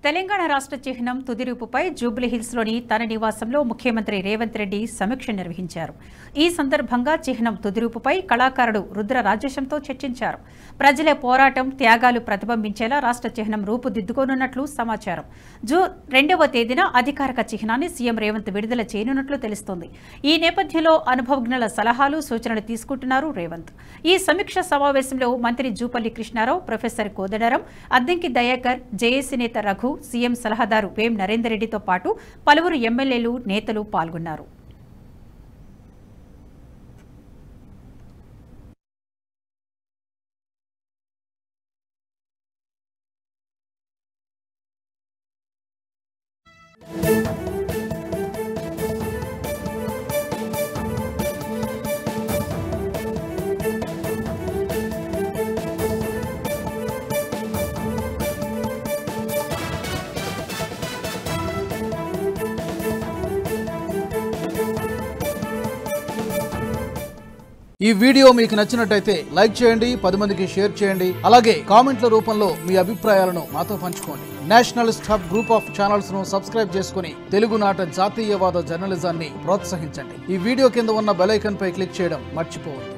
తెలంగాణ రాష్ట్ర చిహ్నం తుదిరూపుపై జూబ్లీహిల్స్లోని తన నివాసంలో ముఖ్యమంత్రి రేవంత్ రెడ్డి సమీక్ష నిర్వహించారు. ఈ సందర్భంగా చిహ్నం తుదిరూపుపై కళాకారుడు రుద్ర రాజేశంతో చర్చించారు. ప్రజల పోరాటం, త్యాగాలు ప్రతిబింబించేలా రాష్ట్ర చిహ్నం రూపుదిద్దుకోనున్నట్లు సమాచారం. జూన్ 2వ తేదీన అధికారిక చిహ్నాన్ని సీఎం రేవంత్ విడుదల చేయనున్నట్లు తెలుస్తోంది. ఈ నేపథ్యంలో అనుభవజ్ఞుల సలహాలు, సూచనలు తీసుకుంటున్నారు రేవంత్. ఈ సమీక్ష సమావేశంలో మంత్రి జూపల్లి కృష్ణారావు, ప్రొఫెసర్ కోదండరాం, అద్దంకి దయాకర్, జేఏసీ నేత రఘు, సీఎం సలహాదారు వేం నరేందర్ రెడ్డితో పాటు పలువురు ఎమ్మెల్యేలు, నేతలు పాల్గొన్నారు. ఈ వీడియో మీకు నచ్చినట్టయితే లైక్ చేయండి, 10 మందికి షేర్ చేయండి. అలాగే కామెంట్ల రూపంలో మీ అభిప్రాయాలను మాతో పంచుకోండి. Nationalist hub group of channels ను సబ్స్క్రైబ్ చేసుకుని తెలుగునాట జాతీయవాద జర్నలిజాన్ని ప్రోత్సహించండి. ఈ వీడియో కింద ఉన్న బెల్ ఐకాన్ పై క్లిక్ చేయడం మర్చిపోవద్దు.